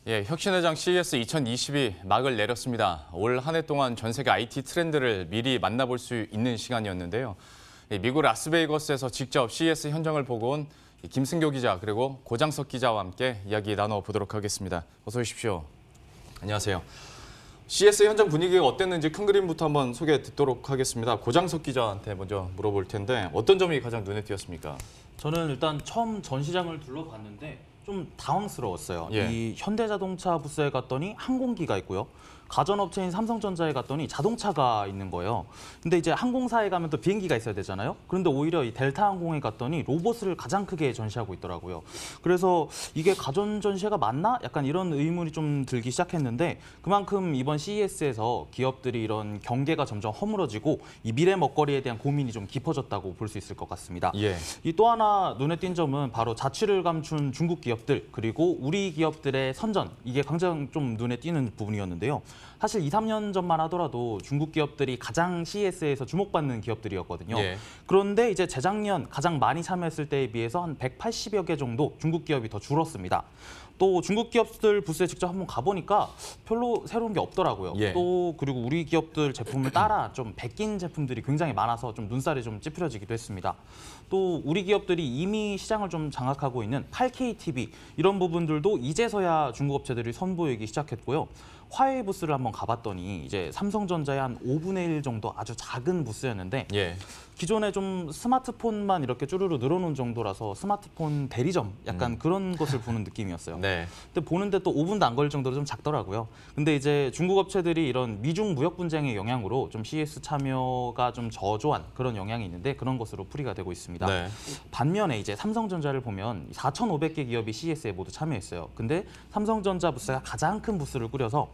예, 혁신회장 CES 2020이 막을 내렸습니다. 올 한 해 동안 전 세계 IT 트렌드를 미리 만나볼 수 있는 시간이었는데요. 미국 라스베이거스에서 직접 CES 현장을 보고 온 김승교 기자 그리고 고장석 기자와 함께 이야기 나눠보도록 하겠습니다. 어서 오십시오. 안녕하세요. CES 현장 분위기가 어땠는지 큰 그림부터 한번 소개 듣도록 하겠습니다. 고장석 기자한테 먼저 물어볼 텐데 어떤 점이 가장 눈에 띄었습니까? 저는 일단 처음 전시장을 둘러봤는데 좀 당황스러웠어요. 예. 이 현대자동차 부스에 갔더니 항공기가 있고요. 가전업체인 삼성전자에 갔더니 자동차가 있는 거예요. 근데 이제 항공사에 가면 또 비행기가 있어야 되잖아요. 그런데 오히려 이 델타항공에 갔더니 로봇을 가장 크게 전시하고 있더라고요. 그래서 이게 가전 전시회가 맞나? 약간 이런 의문이 좀 들기 시작했는데 그만큼 이번 CES에서 기업들이 이런 경계가 점점 허물어지고 이 미래 먹거리에 대한 고민이 좀 깊어졌다고 볼 수 있을 것 같습니다. 예. 이 또 하나 눈에 띈 점은 바로 자취를 감춘 중국 기업들 그리고 우리 기업들의 선전, 이게 가장 좀 눈에 띄는 부분이었는데요. 사실 2, 3년 전만 하더라도 중국 기업들이 가장 CES에서 주목받는 기업들이었거든요. 예. 그런데 이제 재작년 가장 많이 참여했을 때에 비해서 한 180여 개 정도 중국 기업이 더 줄었습니다. 또 중국 기업들 부스에 직접 한번 가보니까 별로 새로운 게 없더라고요. 예. 또 그리고 우리 기업들 제품을 따라 좀 베낀 제품들이 굉장히 많아서 좀 눈살이 좀 찌푸려지기도 했습니다. 또 우리 기업들이 이미 시장을 좀 장악하고 있는 8K TV 이런 부분들도 이제서야 중국 업체들이 선보이기 시작했고요. 화웨이 부스를 한번 가봤더니 이제 삼성전자의 한 5분의 1 정도 아주 작은 부스였는데 예. 기존에 좀 스마트폰만 이렇게 쭈루루 늘어놓은 정도라서 스마트폰 대리점 약간 그런 것을 보는 느낌이었어요. 네. 근데 보는데 또 5분도 안 걸릴 정도로 좀 작더라고요. 근데 이제 중국 업체들이 이런 미중 무역 분쟁의 영향으로 좀 CES 참여가 좀 저조한 그런 영향이 있는데 그런 것으로 풀이가 되고 있습니다. 네. 반면에 이제 삼성전자를 보면 4,500개 기업이 CES에 모두 참여했어요. 근데 삼성전자 부스가 가장 큰 부스를 꾸려서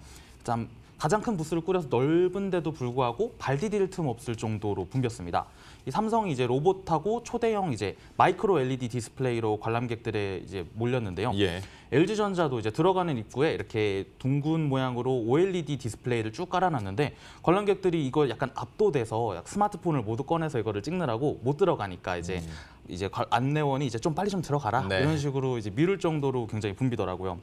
가장 큰 부스를 꾸려서 넓은데도 불구하고 발 디딜 틈 없을 정도로 붐볐습니다. 이 삼성이 이제 로봇하고 초대형 이제 마이크로 LED 디스플레이로 관람객들에 이제 몰렸는데요. 예. LG전자도 이제 들어가는 입구에 이렇게 둥근 모양으로 OLED 디스플레이를 쭉 깔아놨는데 관람객들이 이걸 약간 압도돼서 스마트폰을 모두 꺼내서 이거를 찍느라고 못 들어가니까 이제 안내원이 이제 좀 빨리 좀 들어가라 네. 이런 식으로 이제 미룰 정도로 굉장히 붐비더라고요.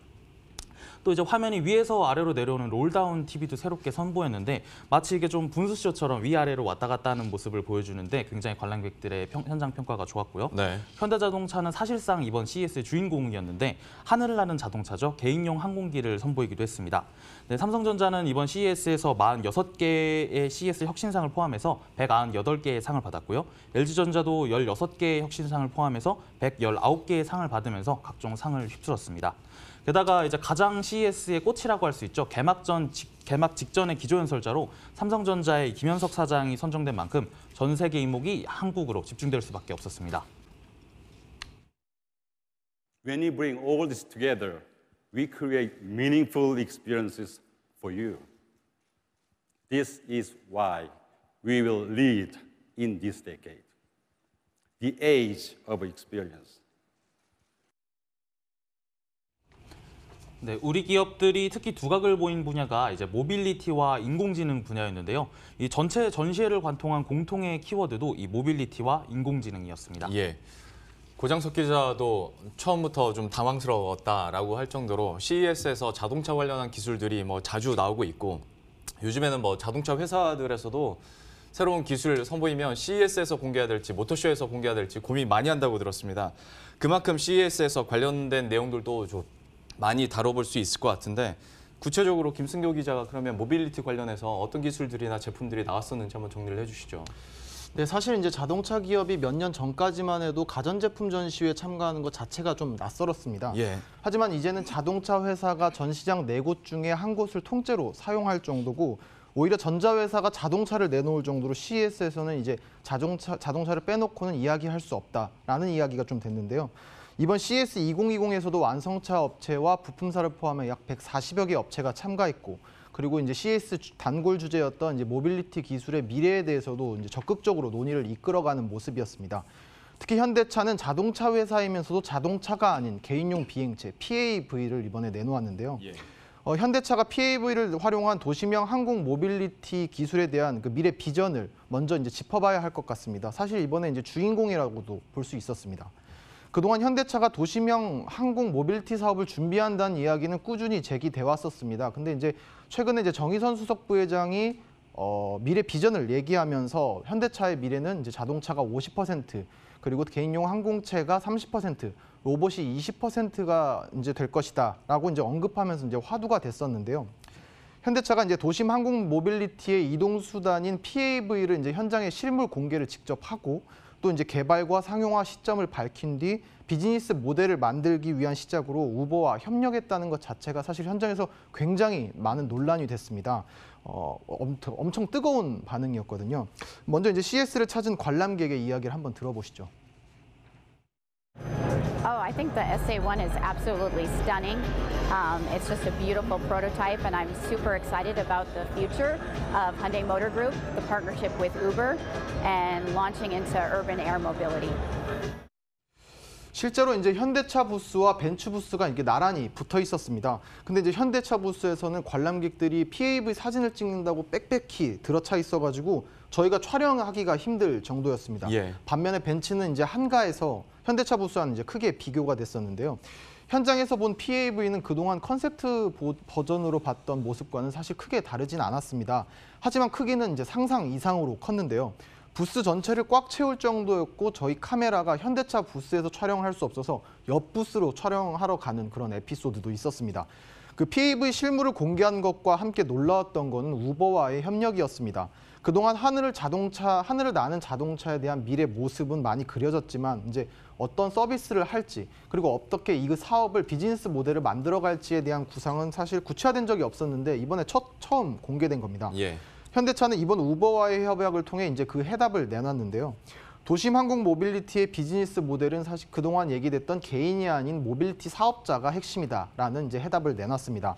또 이제 화면이 위에서 아래로 내려오는 롤다운 TV도 새롭게 선보였는데 마치 이게 좀 분수쇼처럼 위아래로 왔다 갔다 하는 모습을 보여주는데 굉장히 관람객들의 현장 평가가 좋았고요. 네. 현대자동차는 사실상 이번 CES의 주인공이었는데 하늘을 나는 자동차죠. 개인용 항공기를 선보이기도 했습니다. 네, 삼성전자는 이번 CES에서 46개의 CES 혁신상을 포함해서 198개의 상을 받았고요. LG전자도 16개의 혁신상을 포함해서 119개의 상을 받으면서 각종 상을 휩쓸었습니다. 게다가 이제 가장 CES의 꽃이라고 할 수 있죠. 개막 직전의 기조연설자로 삼성전자의 김현석 사장이 선정된 만큼 전 세계 이목이 한국으로 집중될 수밖에 없었습니다. When we bring all this together, we create meaningful experiences for you. This is why we will lead in this decade, the age of experience. 네, 우리 기업들이 특히 두각을 보인 분야가 이제 모빌리티와 인공지능 분야였는데요. 이 전체 전시회를 관통한 공통의 키워드도 이 모빌리티와 인공지능이었습니다. 예. 고장석 기자도 처음부터 좀 당황스러웠다라고 할 정도로 CES에서 자동차 관련한 기술들이 뭐 자주 나오고 있고 요즘에는 뭐 자동차 회사들에서도 새로운 기술 선보이면 CES에서 공개해야 될지 모터쇼에서 공개해야 될지 고민 많이 한다고 들었습니다. 그만큼 CES에서 관련된 내용들도 좀 많이 다뤄볼 수 있을 것 같은데 구체적으로 김승교 기자가 그러면 모빌리티 관련해서 어떤 기술들이나 제품들이 나왔었는지 한번 정리를 해주시죠. 네, 사실 이제 자동차 기업이 몇 년 전까지만 해도 가전제품 전시회에 참가하는 것 자체가 좀 낯설었습니다. 예. 하지만 이제는 자동차 회사가 전시장 4곳 중에 한 곳을 통째로 사용할 정도고 오히려 전자회사가 자동차를 내놓을 정도로 CES에서는 이제 자동차를 빼놓고는 이야기할 수 없다라는 이야기가 좀 됐는데요. 이번 CES 2020에서도 완성차 업체와 부품사를 포함해 약 140여 개 업체가 참가했고 그리고 이제 CES 단골 주제였던 이제 모빌리티 기술의 미래에 대해서도 이제 적극적으로 논의를 이끌어가는 모습이었습니다. 특히 현대차는 자동차 회사이면서도 자동차가 아닌 개인용 비행체 PAV를 이번에 내놓았는데요. 예. 현대차가 PAV를 활용한 도시명 항공 모빌리티 기술에 대한 그 미래 비전을 먼저 이제 짚어봐야 할 것 같습니다. 사실 이번에 이제 주인공이라고도 볼 수 있었습니다. 그동안 현대차가 도심형 항공 모빌리티 사업을 준비한다는 이야기는 꾸준히 제기돼 왔었습니다. 근데 이제 최근에 이제 정의선 수석 부회장이 미래 비전을 얘기하면서 현대차의 미래는 이제 자동차가 50%, 그리고 개인용 항공체가 30%, 로봇이 20%가 이제 될 것이다라고 이제 언급하면서 이제 화두가 됐었는데요. 현대차가 이제 도심 항공 모빌리티의 이동 수단인 PAV를 이제 현장에 실물 공개를 직접 하고 또 이제 개발과 상용화 시점을 밝힌 뒤 비즈니스 모델을 만들기 위한 시작으로 우버와 협력했다는 것 자체가 사실 현장에서 굉장히 많은 논란이 됐습니다. 엄청 뜨거운 반응이었거든요. 먼저 이제 CES를 찾은 관람객의 이야기를 한번 들어보시죠. Oh, I think the SA1 is absolutely stunning. It's just a beautiful prototype, and I'm super excited about the future of Hyundai Motor Group, the partnership with Uber, and launching into urban air mobility. 실제로 이제 현대차 부스와 벤츠 부스가 이렇게 나란히 붙어 있었습니다. 근데 이제 현대차 부스에서는 관람객들이 PAV 사진을 찍는다고 빽빽히 들어차 있어가지고 저희가 촬영하기가 힘들 정도였습니다. 예. 반면에 벤츠는 이제 한가해서 현대차 부스와는 이제 크게 비교가 됐었는데요. 현장에서 본 PAV는 그동안 컨셉트 버전으로 봤던 모습과는 사실 크게 다르진 않았습니다. 하지만 크기는 이제 상상 이상으로 컸는데요. 부스 전체를 꽉 채울 정도였고 저희 카메라가 현대차 부스에서 촬영할 수 없어서 옆 부스로 촬영하러 가는 그런 에피소드도 있었습니다. 그 PAV 실물을 공개한 것과 함께 놀라웠던 것은 우버와의 협력이었습니다. 그동안 하늘을 나는 자동차에 대한 미래 모습은 많이 그려졌지만 이제 어떤 서비스를 할지 그리고 어떻게 이 사업을 비즈니스 모델을 만들어갈지에 대한 구상은 사실 구체화된 적이 없었는데 이번에 처음 공개된 겁니다. 예. 현대차는 이번 우버와의 협약을 통해 이제 그 해답을 내놨는데요. 도심 항공 모빌리티의 비즈니스 모델은 사실 그동안 얘기됐던 개인이 아닌 모빌리티 사업자가 핵심이다라는 이제 해답을 내놨습니다.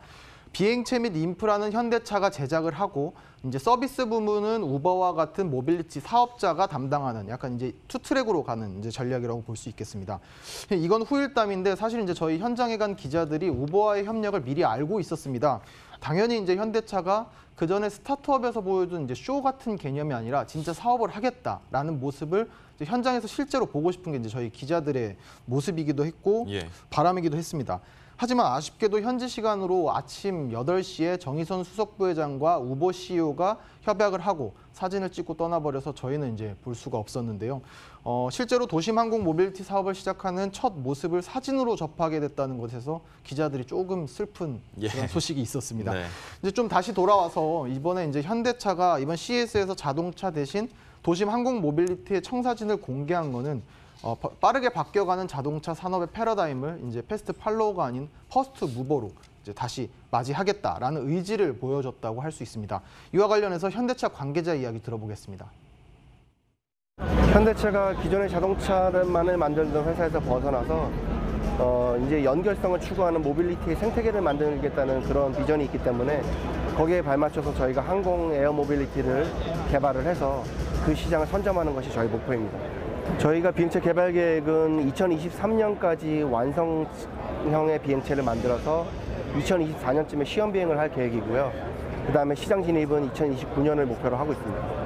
비행체 및 인프라는 현대차가 제작을 하고 이제 서비스 부문은 우버와 같은 모빌리티 사업자가 담당하는 약간 이제 투 트랙으로 가는 이제 전략이라고 볼 수 있겠습니다. 이건 후일담인데 사실 이제 저희 현장에 간 기자들이 우버와의 협력을 미리 알고 있었습니다. 당연히 이제 현대차가 그 전에 스타트업에서 보여준 이제 쇼 같은 개념이 아니라 진짜 사업을 하겠다라는 모습을 이제 현장에서 실제로 보고 싶은 게 이제 저희 기자들의 모습이기도 했고 예. 바람이기도 했습니다. 하지만 아쉽게도 현지 시간으로 아침 8시에 정의선 수석 부회장과 우버 CEO가 협약을 하고 사진을 찍고 떠나버려서 저희는 이제 볼 수가 없었는데요. 실제로 도심 항공 모빌리티 사업을 시작하는 첫 모습을 사진으로 접하게 됐다는 것에서 기자들이 조금 슬픈 예. 그런 소식이 있었습니다. 네. 이제 좀 다시 돌아와서 이번에 이제 현대차가 이번 CES에서 자동차 대신 도심 항공 모빌리티의 청사진을 공개한 거는 빠르게 바뀌어가는 자동차 산업의 패러다임을 이제 패스트 팔로워가 아닌 퍼스트 무버로 이제 다시 맞이하겠다라는 의지를 보여줬다고 할 수 있습니다. 이와 관련해서 현대차 관계자 이야기 들어보겠습니다. 현대차가 기존의 자동차만을 만들던 회사에서 벗어나서 이제 연결성을 추구하는 모빌리티의 생태계를 만들겠다는 그런 비전이 있기 때문에 거기에 발맞춰서 저희가 항공 에어 모빌리티를 개발을 해서 그 시장을 선점하는 것이 저희 목표입니다. 저희가 비행체 개발 계획은 2023년까지 완성형의 비행체를 만들어서 2024년쯤에 시험 비행을 할 계획이고요. 그다음에 시장 진입은 2029년을 목표로 하고 있습니다.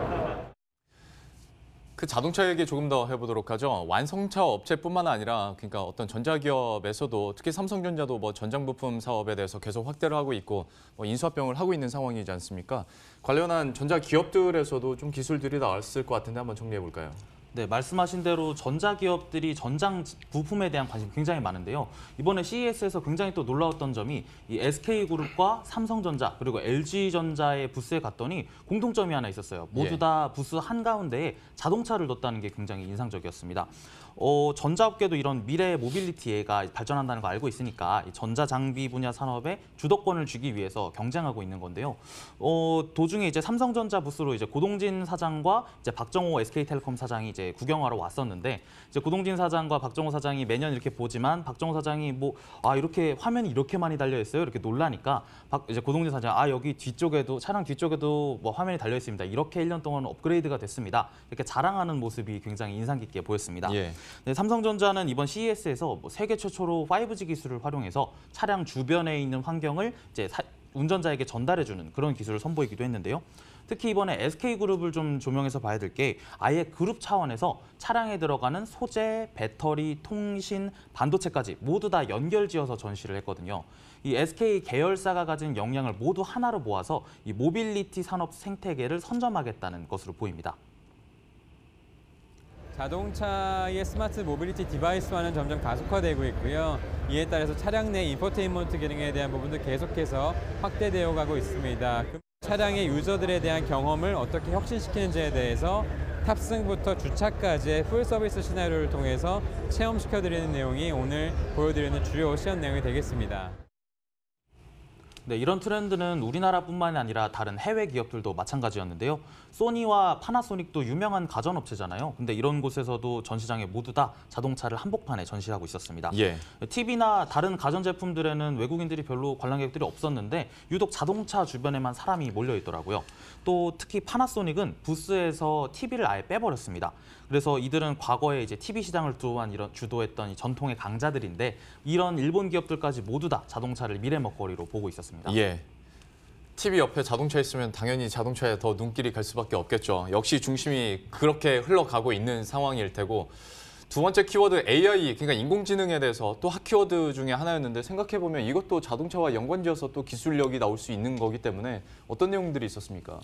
그 자동차 얘기 조금 더 해보도록 하죠. 완성차 업체뿐만 아니라 그러니까 어떤 전자기업에서도 특히 삼성전자도 뭐 전장 부품 사업에 대해서 계속 확대를 하고 있고 뭐 인수합병을 하고 있는 상황이지 않습니까? 관련한 전자기업들에서도 좀 기술들이 나왔을 것 같은데 한번 정리해 볼까요? 네, 말씀하신 대로 전자기업들이 전장 부품에 대한 관심이 굉장히 많은데요. 이번에 CES에서 굉장히 또 놀라웠던 점이 이 SK그룹과 삼성전자 그리고 LG전자의 부스에 갔더니 공통점이 하나 있었어요. 모두 다 부스 한가운데에 자동차를 뒀다는 게 굉장히 인상적이었습니다. 전자업계도 이런 미래 모빌리티가 발전한다는 거 알고 있으니까 이 전자장비 분야 산업에 주도권을 쥐기 위해서 경쟁하고 있는 건데요. 도중에 이제 삼성전자 부스로 이제 고동진 사장과 이제 박정호 SK텔레콤 사장이 이제 구경하러 왔었는데 이제 고동진 사장과 박정호 사장이 매년 이렇게 보지만 박정호 사장이 이렇게 화면이 이렇게 많이 달려 있어요. 이렇게 놀라니까 이제 고동진 사장 여기 뒤쪽에도 차량 뒤쪽에도 뭐 화면이 달려 있습니다. 이렇게 1년 동안 업그레이드가 됐습니다. 이렇게 자랑하는 모습이 굉장히 인상 깊게 보였습니다. 예. 네, 삼성전자는 이번 CES에서 세계 최초로 5G 기술을 활용해서 차량 주변에 있는 환경을 이제 운전자에게 전달해주는 그런 기술을 선보이기도 했는데요. 특히 이번에 SK그룹을 좀 조명해서 봐야 될 게 아예 그룹 차원에서 차량에 들어가는 소재, 배터리, 통신, 반도체까지 모두 다 연결지어서 전시를 했거든요. 이 SK 계열사가 가진 역량을 모두 하나로 모아서 이 모빌리티 산업 생태계를 선점하겠다는 것으로 보입니다. 자동차의 스마트 모빌리티 디바이스화는 점점 가속화되고 있고요. 이에 따라서 차량 내 인포테인먼트 기능에 대한 부분도 계속해서 확대되어 가고 있습니다. 차량의 유저들에 대한 경험을 어떻게 혁신시키는지에 대해서 탑승부터 주차까지의 풀 서비스 시나리오를 통해서 체험시켜드리는 내용이 오늘 보여드리는 주요 시연 내용이 되겠습니다. 네, 이런 트렌드는 우리나라뿐만이 아니라 다른 해외 기업들도 마찬가지였는데요. 소니와 파나소닉도 유명한 가전업체잖아요. 근데 이런 곳에서도 전시장에 모두 다 자동차를 한복판에 전시하고 있었습니다. 예. TV나 다른 가전제품들에는 외국인들이 별로 관람객들이 없었는데 유독 자동차 주변에만 사람이 몰려 있더라고요. 또 특히 파나소닉은 부스에서 TV를 아예 빼버렸습니다. 그래서 이들은 과거에 이제 TV 시장을 주도했던 전통의 강자들인데 이런 일본 기업들까지 모두 다 자동차를 미래 먹거리로 보고 있었습니다. 예. TV 옆에 자동차 있으면 당연히 자동차에 더 눈길이 갈 수밖에 없겠죠. 역시 중심이 그렇게 흘러가고 있는 상황일 테고 두 번째 키워드 AI, 그러니까 인공지능에 대해서 또 핫키워드 중에 하나였는데 생각해보면 이것도 자동차와 연관지어서 또 기술력이 나올 수 있는 거기 때문에 어떤 내용들이 있었습니까?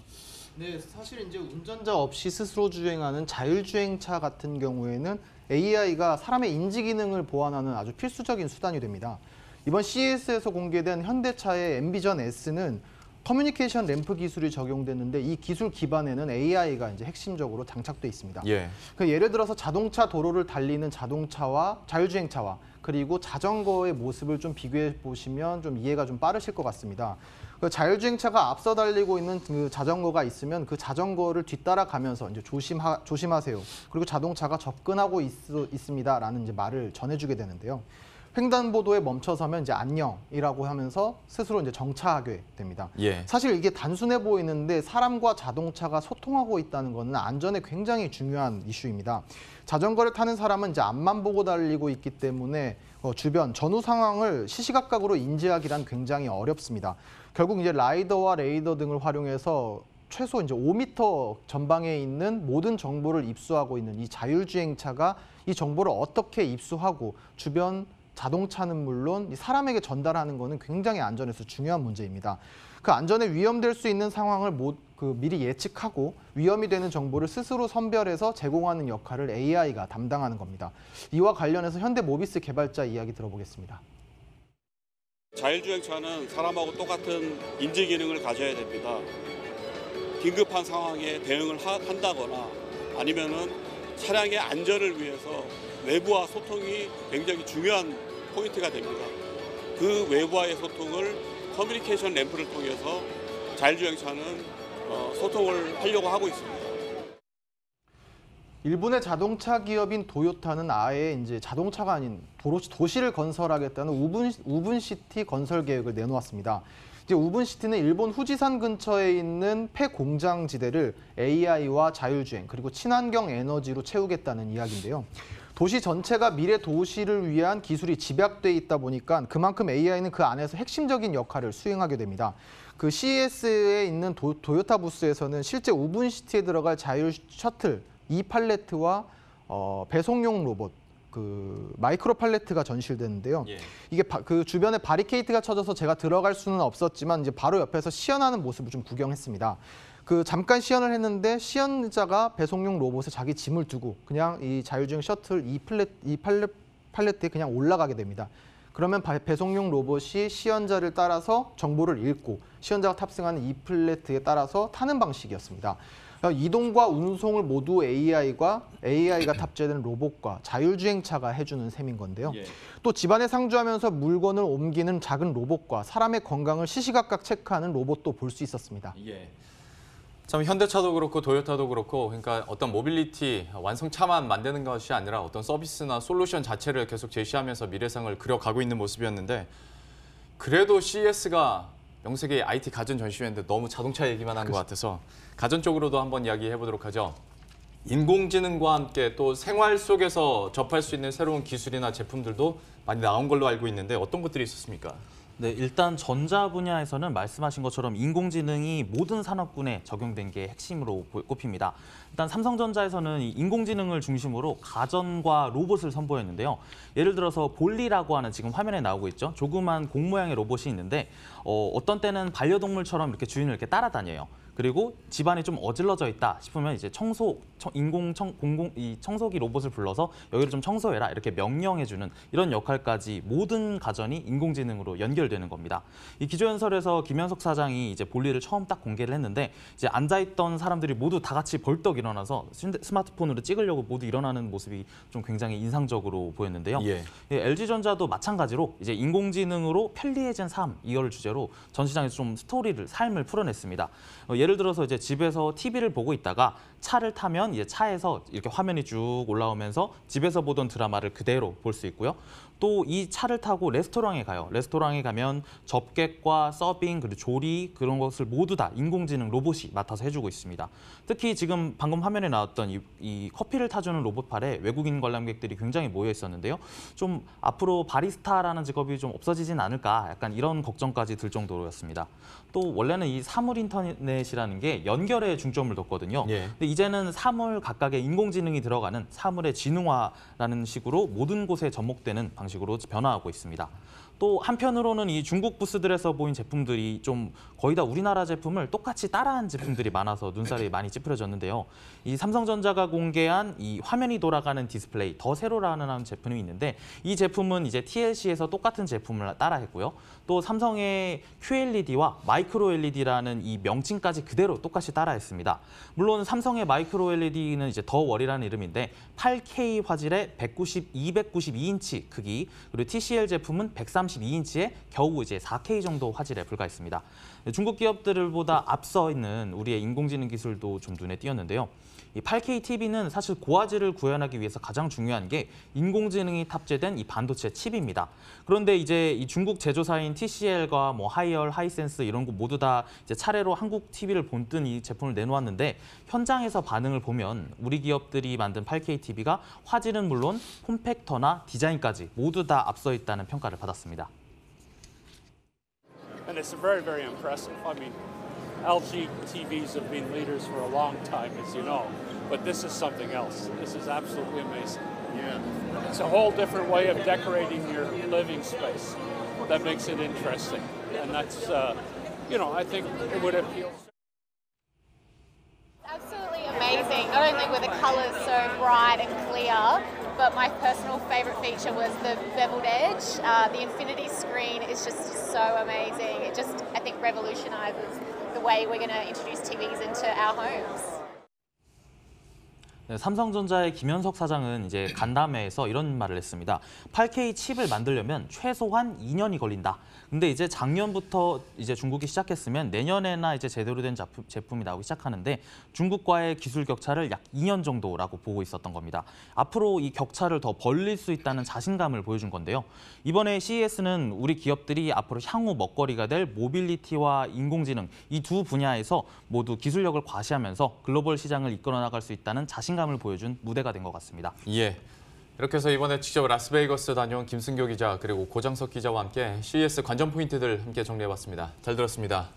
네, 사실 이제 운전자 없이 스스로 주행하는 자율주행차 같은 경우에는 AI가 사람의 인지 기능을 보완하는 아주 필수적인 수단이 됩니다. 이번 CES에서 공개된 현대차의 앰비전 S는 커뮤니케이션 램프 기술이 적용됐는데 이 기술 기반에는 AI가 이제 핵심적으로 장착돼 있습니다. 예. 예를 들어서 자동차 도로를 달리는 자동차와 자율주행차와 그리고 자전거의 모습을 좀 비교해 보시면 좀 이해가 좀 빠르실 것 같습니다. 그 자율주행차가 앞서 달리고 있는 그 자전거가 있으면 그 자전거를 뒤따라가면서 이제 조심하세요. 그리고 자동차가 접근하고 있습니다라는 이제 말을 전해주게 되는데요. 횡단보도에 멈춰서면 이제 안녕이라고 하면서 스스로 이제 정차하게 됩니다. 예. 사실 이게 단순해 보이는데 사람과 자동차가 소통하고 있다는 것은 안전에 굉장히 중요한 이슈입니다. 자전거를 타는 사람은 이제 앞만 보고 달리고 있기 때문에 주변 전후 상황을 시시각각으로 인지하기란 굉장히 어렵습니다. 결국 이제 라이더와 레이더 등을 활용해서 최소 이제 5m 전방에 있는 모든 정보를 입수하고 있는 이 자율주행차가 이 정보를 어떻게 입수하고 주변 자동차는 물론 사람에게 전달하는 것은 굉장히 안전에서 중요한 문제입니다. 그 안전에 위험될 수 있는 상황을 미리 예측하고 위험이 되는 정보를 스스로 선별해서 제공하는 역할을 AI가 담당하는 겁니다. 이와 관련해서 현대모비스 개발자 이야기 들어보겠습니다. 자율주행차는 사람하고 똑같은 인지 기능을 가져야 됩니다. 긴급한 상황에 대응을 한다거나 아니면은 차량의 안전을 위해서 외부와 소통이 굉장히 중요한 포인트가 됩니다. 그 외부와의 소통을 커뮤니케이션 램프를 통해서 자율주행차는 소통을 하려고 하고 있습니다. 일본의 자동차 기업인 도요타는 아예 이제 자동차가 아닌 도시를 건설하겠다는 우분시티 건설 계획을 내놓았습니다. 이제 우분시티는 일본 후지산 근처에 있는 폐공장지대를 AI와 자율주행 그리고 친환경 에너지로 채우겠다는 이야기인데요. 도시 전체가 미래 도시를 위한 기술이 집약돼 있다 보니까 그만큼 AI는 그 안에서 핵심적인 역할을 수행하게 됩니다. 그 CES에 있는 도요타 부스에서는 실제 우분시티에 들어갈 자율 셔틀 이팔레트와 배송용 로봇 그 마이크로 팔레트가 전시되는데요. 예. 이게 그 주변에 바리케이트가 쳐져서 제가 들어갈 수는 없었지만 이제 바로 옆에서 시연하는 모습을 좀 구경했습니다. 그 잠깐 시연을 했는데 시연자가 배송용 로봇에 자기 짐을 두고 그냥 이 자율주행 셔틀 이 팔레트에 그냥 올라가게 됩니다. 그러면 배송용 로봇이 시연자를 따라서 정보를 읽고 시연자가 탑승하는 이 플랫에 따라서 타는 방식이었습니다. 이동과 운송을 모두 AI가 탑재된 로봇과 자율주행차가 해주는 셈인 건데요. 예. 또 집안에 상주하면서 물건을 옮기는 작은 로봇과 사람의 건강을 시시각각 체크하는 로봇도 볼 수 있었습니다. 예. 참 현대차도 그렇고 도요타도 그렇고 그러니까 어떤 모빌리티 완성차만 만드는 것이 아니라 어떤 서비스나 솔루션 자체를 계속 제시하면서 미래상을 그려가고 있는 모습이었는데 그래도 CES가 명색이 IT 가전 전시회인데 너무 자동차 얘기만 한 것 같아서 가전 쪽으로도 한번 이야기해 보도록 하죠. 인공지능과 함께 또 생활 속에서 접할 수 있는 새로운 기술이나 제품들도 많이 나온 걸로 알고 있는데 어떤 것들이 있었습니까? 네, 일단 전자 분야에서는 말씀하신 것처럼 인공지능이 모든 산업군에 적용된 게 핵심으로 꼽힙니다. 일단 삼성전자에서는 이 인공지능을 중심으로 가전과 로봇을 선보였는데요. 예를 들어서 볼리라고 하는 지금 화면에 나오고 있죠. 조그만 공 모양의 로봇이 있는데 어떤 때는 반려동물처럼 이렇게 주인을 이렇게 따라다녀요. 그리고 집안이 좀 어질러져 있다 싶으면 이제 청소기 로봇을 불러서 여기를 좀 청소해라 이렇게 명령해주는 이런 역할까지 모든 가전이 인공지능으로 연결되는 겁니다. 이 기조연설에서 김현석 사장이 이제 볼일을 처음 딱 공개를 했는데 이제 앉아있던 사람들이 모두 다 같이 벌떡 일어나서 스마트폰으로 찍으려고 모두 일어나는 모습이 좀 굉장히 인상적으로 보였는데요. 예. LG전자도 마찬가지로 이제 인공지능으로 편리해진 삶 이걸 주제로 전시장에서 좀 삶을 풀어냈습니다. 예를 들어서 이제 집에서 TV를 보고 있다가 차를 타면 이제 차에서 이렇게 화면이 쭉 올라오면서 집에서 보던 드라마를 그대로 볼 수 있고요. 또 이 차를 타고 레스토랑에 가요. 레스토랑에 가면 접객과 서빙 그리고 조리 그런 것을 모두 다 인공지능 로봇이 맡아서 해주고 있습니다. 특히 지금 방금 화면에 나왔던 이 커피를 타주는 로봇팔에 외국인 관람객들이 굉장히 모여 있었는데요. 좀 앞으로 바리스타라는 직업이 좀 없어지진 않을까 약간 이런 걱정까지 들 정도로였습니다. 또 원래는 이 사물 인터넷이라는 게 연결에 중점을 뒀거든요. 예. 근데 이제는 사물 각각의 인공지능이 들어가는 사물의 지능화라는 식으로 모든 곳에 접목되는 방식으로 변화하고 있습니다. 또 한편으로는 이 중국 부스들에서 보인 제품들이 좀 거의 다 우리나라 제품을 똑같이 따라한 제품들이 많아서 눈살이 많이 찌푸려졌는데요. 이 삼성전자가 공개한 이 화면이 돌아가는 디스플레이 더 세로라는 제품이 있는데 이 제품은 이제 TLC에서 똑같은 제품을 따라했고요. 또 삼성의 QLED와 마이크로 LED라는 이 명칭까지 그대로 똑같이 따라했습니다. 물론 삼성의 마이크로 LED는 이제 더 월이라는 이름인데 8K 화질의 292인치 크기 그리고 TCL 제품은 132인치에 겨우 이제 4K 정도 화질에 불과했습니다. 중국 기업들보다 앞서 있는 우리의 인공지능 기술도 좀 눈에 띄었는데요. 이 8K TV는 사실 고화질을 구현하기 위해서 가장 중요한 게 인공지능이 탑재된 이 반도체 칩입니다. 그런데 이제 이 중국 제조사인 TCL과 뭐 하이얼, 하이센스 이런 거 모두 다 이제 차례로 한국 TV를 본뜬 이 제품을 내놓았는데 현장에서 반응을 보면 우리 기업들이 만든 8K TV가 화질은 물론 폼팩터나 디자인까지 모두 다 앞서 있다는 평가를 받았습니다. And it's very, very impressive. I mean, LG TVs have been leaders for a long time, as you know, but this is something else. This is absolutely amazing. Yeah. It's a whole different way of decorating your living space that makes it interesting. And that's, I think it would appeal. Absolutely amazing. Not only were the colours so bright and clear, but my personal favourite feature was the beveled edge. The infinity screen is just so amazing. It just, I think, revolutionises the way we're going to introduce TVs into our homes. 네, 삼성전자의 김현석 사장은 이제 간담회에서 이런 말을 했습니다. 8K 칩을 만들려면 최소한 2년이 걸린다. 근데 이제 작년부터 이제 중국이 시작했으면 내년에나 이제 제대로 된 제품이 나오기 시작하는데 중국과의 기술 격차를 약 2년 정도라고 보고 있었던 겁니다. 앞으로 이 격차를 더 벌릴 수 있다는 자신감을 보여준 건데요. 이번에 CES는 우리 기업들이 앞으로 향후 먹거리가 될 모빌리티와 인공지능 이 두 분야에서 모두 기술력을 과시하면서 글로벌 시장을 이끌어 나갈 수 있다는 자신감을 보여준 무대가 된 것 같습니다. 예. 이렇게 해서 이번에 직접 라스베이거스 다녀온 김승교 기자 그리고 고장석 기자와 함께 CES 관전 포인트들 함께 정리해봤습니다. 잘 들었습니다.